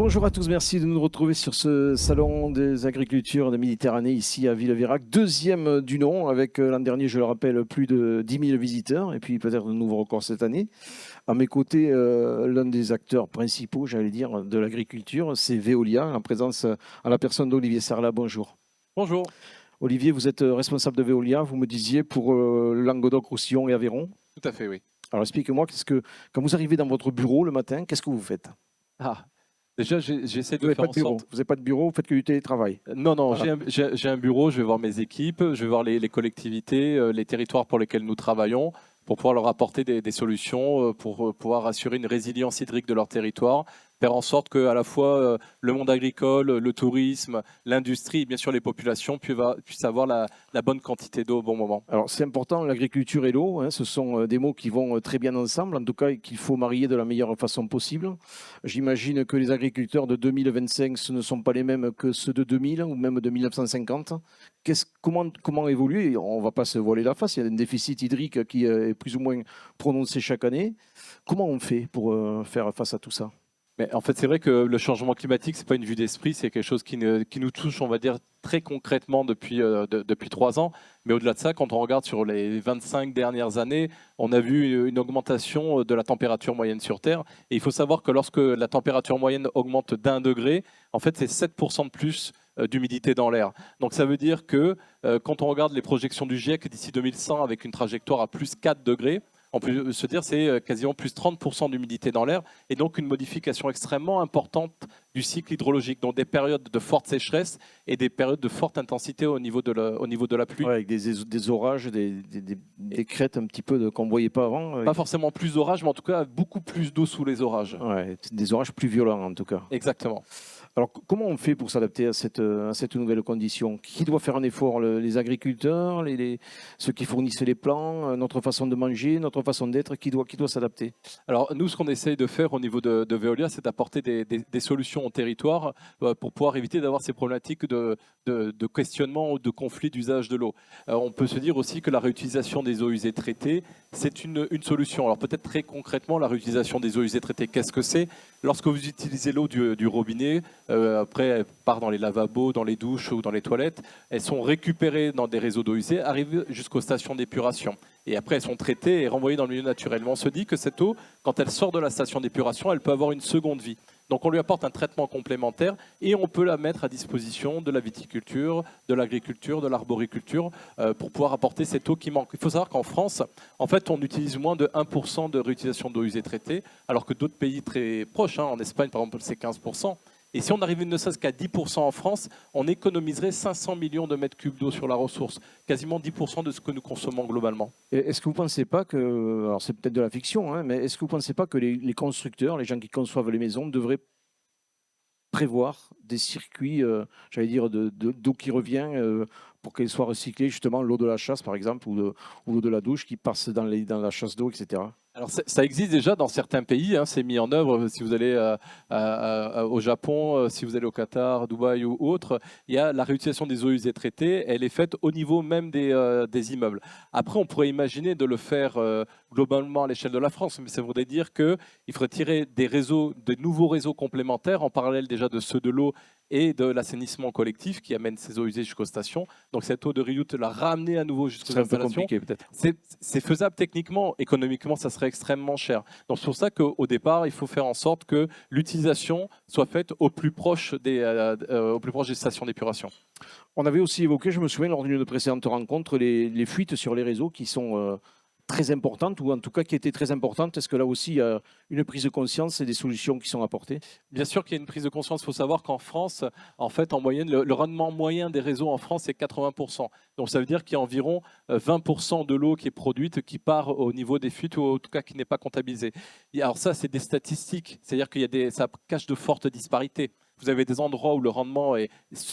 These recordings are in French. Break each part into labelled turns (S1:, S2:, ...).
S1: Bonjour à tous, merci de nous retrouver sur ce salon des agricultures de Méditerranée ici à Villeveyrac, deuxième du nom avec l'an dernier, je le rappelle, plus de 10 000 visiteurs et puis peut-être de nouveaux records cette année. À mes côtés, l'un des acteurs principaux, j'allais dire, de l'agriculture, c'est Veolia, en présence à la personne d'Olivier Sarlat. Bonjour.
S2: Bonjour.
S1: Olivier, vous êtes responsable de Veolia, vous me disiez pour Languedoc-Roussillon et Aveyron.
S2: Tout à fait, oui.
S1: Alors expliquez-moi, quand vous arrivez dans votre bureau le matin, qu'est-ce que vous faites?
S2: Ah, déjà, j'essaie
S1: Vous
S2: de
S1: n'avez
S2: faire
S1: pas
S2: en
S1: de bureau,
S2: sorte.
S1: vous n'avez pas de bureau, vous faites que du télétravail.
S2: Non, non,
S1: Voilà.
S2: j'ai un bureau, je vais voir mes équipes, je vais voir les collectivités, les territoires pour lesquels nous travaillons, pour pouvoir leur apporter des solutions, pour pouvoir assurer une résilience hydrique de leur territoire, faire en sorte que à la fois le monde agricole, le tourisme, l'industrie et bien sûr les populations puissent avoir la bonne quantité d'eau au bon moment.
S1: Alors c'est important, l'agriculture et l'eau, hein, ce sont des mots qui vont très bien ensemble, en tout cas qu'il faut marier de la meilleure façon possible. J'imagine que les agriculteurs de 2025, ce ne sont pas les mêmes que ceux de 2000 ou même de 1950. Comment évoluer? On ne va pas se voiler la face, il y a un déficit hydrique qui est plus ou moins prononcé chaque année. Comment on fait pour faire face à tout ça?
S2: Mais en fait, c'est vrai que le changement climatique, c'est pas une vue d'esprit, c'est quelque chose qui nous touche, on va dire, très concrètement depuis 3 ans. Mais au-delà de ça, quand on regarde sur les 25 dernières années, on a vu une augmentation de la température moyenne sur Terre. Et il faut savoir que lorsque la température moyenne augmente d'1 degré, en fait, c'est 7% de plus d'humidité dans l'air. Donc ça veut dire que quand on regarde les projections du GIEC d'ici 2100 avec une trajectoire à plus 4 degrés, on peut se dire c'est quasiment plus 30% d'humidité dans l'air et donc une modification extrêmement importante du cycle hydrologique, donc des périodes de forte sécheresse et des périodes de forte intensité au niveau de la pluie.
S1: Ouais, avec des orages, des crêtes un petit peu qu'on ne voyait pas avant.
S2: Pas forcément plus d'orages, mais en tout cas beaucoup plus d'eau sous les orages.
S1: Ouais, des orages plus violents en tout cas.
S2: Exactement.
S1: Alors, comment on fait pour s'adapter à cette nouvelle condition? Qui doit faire un effort? Les agriculteurs, ceux qui fournissent les plants, notre façon de manger, notre façon d'être, qui doit s'adapter?
S2: Alors nous, ce qu'on essaye de faire au niveau de Veolia, c'est d'apporter des solutions au territoire pour pouvoir éviter d'avoir ces problématiques de questionnement ou de conflit d'usage de l'eau. On peut se dire aussi que la réutilisation des eaux usées traitées, c'est une solution. Alors peut-être très concrètement, la réutilisation des eaux usées traitées, qu'est-ce que c'est? Lorsque vous utilisez l'eau du robinet, après elle part dans les lavabos, dans les douches ou dans les toilettes, elles sont récupérées dans des réseaux d'eau usée, arrivent jusqu'aux stations d'épuration. Et après, elles sont traitées et renvoyées dans le milieu naturel. Mais on se dit que cette eau, quand elle sort de la station d'épuration, elle peut avoir une seconde vie. Donc on lui apporte un traitement complémentaire et on peut la mettre à disposition de la viticulture, de l'agriculture, de l'arboriculture pour pouvoir apporter cette eau qui manque. Il faut savoir qu'en France, en fait, on utilise moins de 1% de réutilisation d'eau usée traitée, alors que d'autres pays très proches, en Espagne par exemple, c'est 15%. Et si on arrivait ne serait-ce qu'à 10% en France, on économiserait 500 millions de mètres cubes d'eau sur la ressource, quasiment 10% de ce que nous consommons globalement.
S1: Et est-ce que vous ne pensez pas que, alors c'est peut-être de la fiction, hein, mais est-ce que vous ne pensez pas que les constructeurs, les gens qui conçoivent les maisons, devraient prévoir des circuits, j'allais dire, d'eau qui revient pour qu'elle soit recyclée, justement, l'eau de la chasse, par exemple, ou l'eau de la douche qui passe dans la chasse d'eau, etc.
S2: Alors ça existe déjà dans certains pays, c'est mis en œuvre. Si vous allez au Japon, si vous allez au Qatar, Dubaï ou autre, il y a la réutilisation des eaux usées traitées. Elle est faite au niveau même des immeubles. Après, on pourrait imaginer de le faire globalement à l'échelle de la France, mais ça voudrait dire qu'il faudrait tirer des nouveaux réseaux complémentaires en parallèle déjà de ceux de l'eau et de l'assainissement collectif qui amène ces eaux usées jusqu'aux stations. Donc cette eau de Riout, la ramener à nouveau
S1: Ce
S2: jusqu'aux
S1: serait un peu
S2: installations,
S1: compliqué, peut-être.
S2: c'est faisable techniquement. Économiquement, ça serait extrêmement cher. Donc c'est pour ça qu'au départ, il faut faire en sorte que l'utilisation soit faite au plus proche au plus proche des stations d'épuration.
S1: On avait aussi évoqué, je me souviens, lors d'une précédente rencontre, les fuites sur les réseaux qui sont très importantes, ou en tout cas qui étaient très importantes. Est-ce que là aussi, il y a une prise de conscience et des solutions qui sont apportées?
S2: Bien sûr qu'il y a une prise de conscience. Il faut savoir qu'en France, en fait, en moyenne, le rendement moyen des réseaux en France est 80%. Donc ça veut dire qu'il y a environ 20% de l'eau qui est produite qui part au niveau des fuites ou en tout cas qui n'est pas comptabilisée. Et alors ça, c'est des statistiques. C'est-à-dire ça cache de fortes disparités. Vous avez des endroits où le rendement est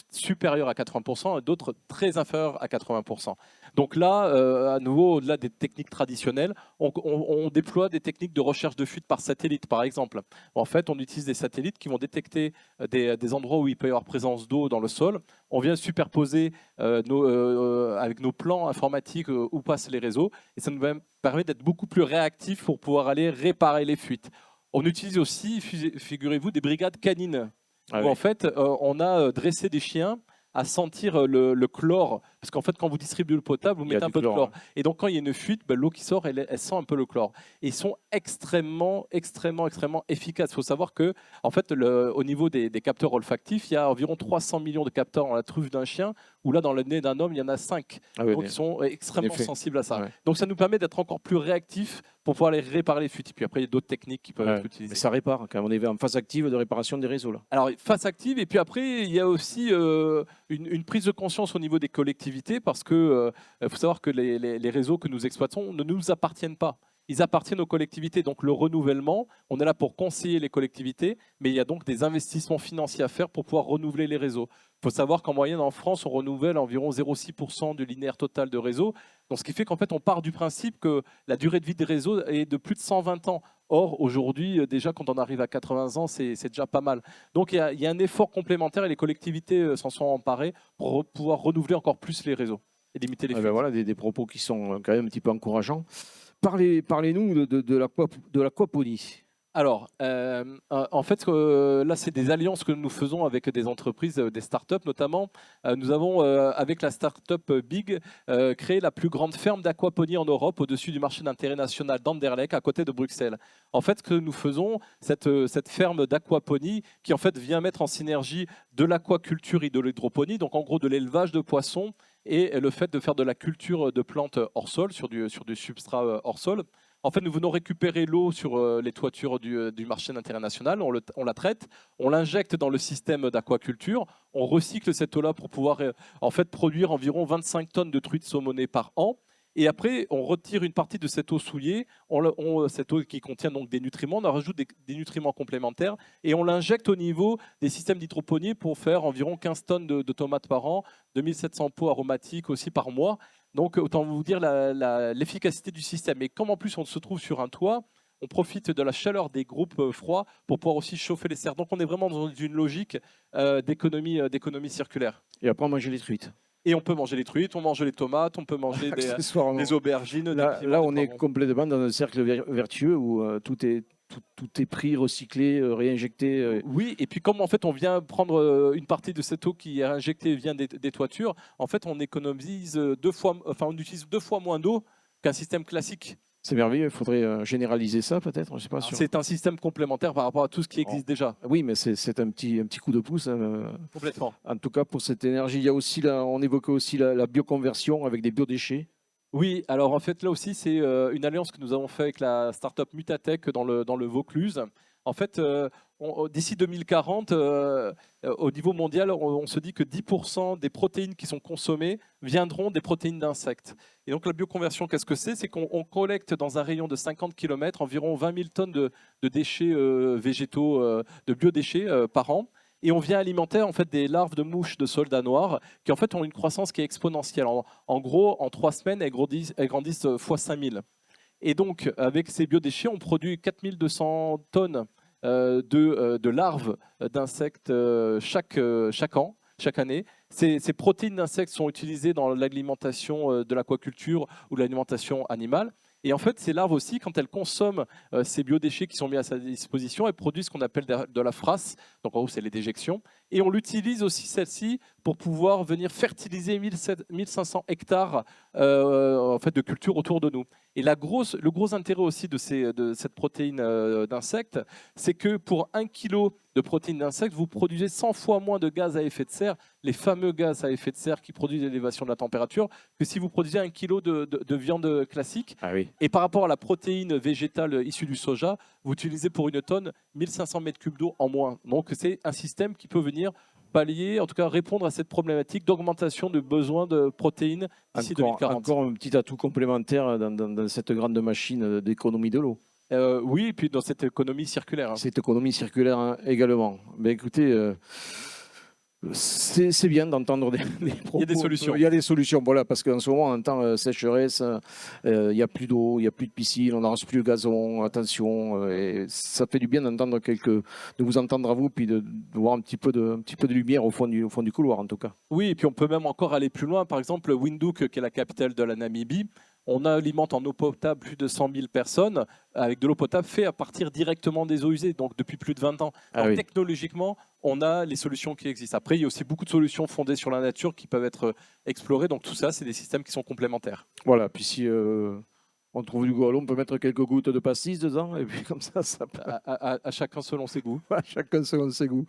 S2: supérieur à 80% et d'autres très inférieur à 80%. Donc là, à nouveau, au-delà des techniques traditionnelles, on déploie des techniques de recherche de fuite par satellite, par exemple. En fait, on utilise des satellites qui vont détecter des endroits où il peut y avoir présence d'eau dans le sol. On vient superposer avec nos plans informatiques où passent les réseaux et ça nous permet d'être beaucoup plus réactifs pour pouvoir aller réparer les fuites. On utilise aussi, figurez-vous, des brigades canines
S1: Ah
S2: où
S1: oui.
S2: en fait, on a dressé des chiens à sentir le chlore. Parce qu'en fait, quand vous distribuez l'eau potable, vous
S1: Il y a
S2: mettez un
S1: du
S2: peu de
S1: chlore,
S2: chlore.
S1: hein.
S2: Et donc, quand il y a une fuite, ben, l'eau qui sort, elle sent un peu le chlore. Et ils sont extrêmement, extrêmement, extrêmement efficaces. Il faut savoir que, en fait, au niveau des capteurs olfactifs, il y a environ 300 millions de capteurs dans la truffe d'un chien, où là, dans le nez d'un homme, il y en a 5.
S1: Ah oui,
S2: Donc, ils sont
S1: en
S2: extrêmement
S1: effet.
S2: sensibles à ça.
S1: Ouais.
S2: Donc, ça nous permet d'être encore plus réactifs pour pouvoir les réparer les fuites. Et puis après, il y a d'autres techniques qui peuvent
S1: Ouais.
S2: être
S1: Mais
S2: utilisées.
S1: ça répare quand on est en phase active de réparation des réseaux là.
S2: Alors, face active, et puis après, il y a aussi une prise de conscience au niveau des collectivités, parce que faut savoir que les réseaux que nous exploitons ne nous appartiennent pas. Ils appartiennent aux collectivités. Donc, le renouvellement, on est là pour conseiller les collectivités, mais il y a donc des investissements financiers à faire pour pouvoir renouveler les réseaux. Il faut savoir qu'en moyenne, en France, on renouvelle environ 0,6% du linéaire total de réseau. Donc, ce qui fait qu'en fait, on part du principe que la durée de vie des réseaux est de plus de 120 ans. Or, aujourd'hui, déjà, quand on arrive à 80 ans, c'est déjà pas mal. Donc, il y a un effort complémentaire et les collectivités s'en sont emparées pour pouvoir renouveler encore plus les réseaux et limiter les
S1: Ah ben
S2: fuites.
S1: voilà, des propos qui sont quand même un petit peu encourageants. Parlez-nous de l'aquaponie.
S2: Alors, en fait, là, c'est des alliances que nous faisons avec des entreprises, des startups notamment. Nous avons, avec la startup Big, créé la plus grande ferme d'aquaponie en Europe, au-dessus du marché d'intérêt national d'Anderlecht, à côté de Bruxelles. En fait, ce que nous faisons, cette ferme d'aquaponie, qui en fait vient mettre en synergie de l'aquaculture et de l'hydroponie, donc en gros de l'élevage de poissons et le fait de faire de la culture de plantes hors sol, sur du substrat hors sol. En fait, nous venons récupérer l'eau sur les toitures du marché d'intérêt national, on la traite, on l'injecte dans le système d'aquaculture, on recycle cette eau-là pour pouvoir en fait produire environ 25 tonnes de truites saumonées par an. Et après, on retire une partie de cette eau souillée, cette eau qui contient donc des nutriments, on en rajoute des nutriments complémentaires et on l'injecte au niveau des systèmes d'hydroponie pour faire environ 15 tonnes de tomates par an, 2700 pots aromatiques aussi par mois. Donc, autant vous dire l'efficacité du système. Et comme en plus on se trouve sur un toit, on profite de la chaleur des groupes froids pour pouvoir aussi chauffer les serres. Donc, on est vraiment dans une logique d'économie circulaire.
S1: Et après, manger les truites.
S2: Et on peut manger les truites, on mange les tomates, on peut manger
S1: Accessoirement.
S2: des aubergines, des piments,
S1: Là,
S2: des
S1: on est
S2: poivrons.
S1: complètement dans un cercle vertueux où tout est pris, recyclé, réinjecté.
S2: Oui, et puis comme en fait on vient prendre une partie de cette eau qui est injectée vient des toitures, en fait on économise on utilise 2 fois moins d'eau qu'un système classique.
S1: C'est merveilleux. Il faudrait généraliser ça, peut-être. Je ne sais pas
S2: Alors,
S1: sûr.
S2: c'est un système complémentaire par rapport à tout ce qui existe déjà.
S1: Oui, mais c'est un petit coup de pouce, hein.
S2: Complètement.
S1: En tout cas, pour cette énergie, il y a aussi on évoquait aussi la bioconversion avec des biodéchets.
S2: Oui, alors en fait là aussi c'est une alliance que nous avons fait avec la startup Mutatech dans le Vaucluse. En fait, d'ici 2040, au niveau mondial, on se dit que 10% des protéines qui sont consommées viendront des protéines d'insectes. Et donc la bioconversion, qu'est-ce que c'est? C'est qu'on collecte dans un rayon de 50 km environ 20 000 tonnes de déchets végétaux, de biodéchets par an. Et on vient alimenter en fait des larves de mouches de soldats noirs qui en fait ont une croissance qui est exponentielle. En gros, en 3 semaines, elles grandissent fois 5000. Et donc, avec ces biodéchets, on produit 4200 tonnes de larves d'insectes chaque an, chaque année. Ces protéines d'insectes sont utilisées dans l'alimentation de l'aquaculture ou de l'alimentation animale. Et en fait, ces larves aussi, quand elles consomment ces biodéchets qui sont mis à sa disposition, elles produisent ce qu'on appelle de la frasse. Donc en gros, c'est les déjections. Et on l'utilise aussi, celle-ci, pour pouvoir venir fertiliser 1500 hectares en fait, de culture autour de nous. Et le gros intérêt aussi de cette protéine d'insectes, c'est que pour 1 kilo de protéines d'insectes, vous produisez 100 fois moins de gaz à effet de serre, les fameux gaz à effet de serre qui produisent l'élévation de la température, que si vous produisez 1 kilo de viande classique.
S1: Ah oui.
S2: Et par rapport à la protéine végétale issue du soja, vous utilisez pour une tonne 1500 mètres cubes d'eau en moins. Donc c'est un système qui peut venir pallier, en tout cas répondre à cette problématique d'augmentation de besoin de protéines d'ici 2040.
S1: Encore un petit atout complémentaire dans cette grande machine d'économie de l'eau.
S2: Oui, et puis dans cette économie circulaire.
S1: Cette économie circulaire, hein, également. Ben, écoutez, c'est bien d'entendre des propos.
S2: Il y a des solutions.
S1: Il y a des solutions, voilà, parce qu'en ce moment, on entend sécheresse, il n'y a plus d'eau, il n'y a plus de piscine, on n'arrose plus le gazon, attention. Et ça fait du bien d'entendre de vous entendre à vous, puis de voir un petit peu de lumière au fond du couloir, en tout cas.
S2: Oui, et puis on peut même encore aller plus loin. Par exemple, Windhoek, qui est la capitale de la Namibie, On alimente en eau potable plus de 100 000 personnes avec de l'eau potable faite à partir directement des eaux usées, donc depuis plus de 20 ans.
S1: Ah
S2: Donc
S1: oui.
S2: technologiquement, on a les solutions qui existent. Après, il y a aussi beaucoup de solutions fondées sur la nature qui peuvent être explorées. Donc tout ça, c'est des systèmes qui sont complémentaires.
S1: Voilà, puis si on trouve du goalon, on peut mettre quelques gouttes de pastis dedans, et puis comme ça peut...
S2: À chacun selon ses goûts.
S1: Chacun selon ses goûts.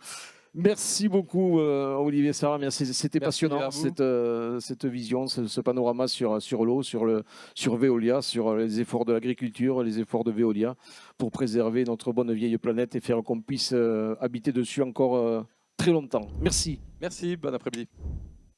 S1: Merci beaucoup, Olivier Sarah. Merci. C'était
S2: Merci
S1: passionnant,
S2: à vous.
S1: cette vision, ce panorama sur l'eau, sur Veolia, sur les efforts de l'agriculture, les efforts de Veolia pour préserver notre bonne vieille planète et faire qu'on puisse habiter dessus encore très longtemps. Merci.
S2: Merci, bon après-midi.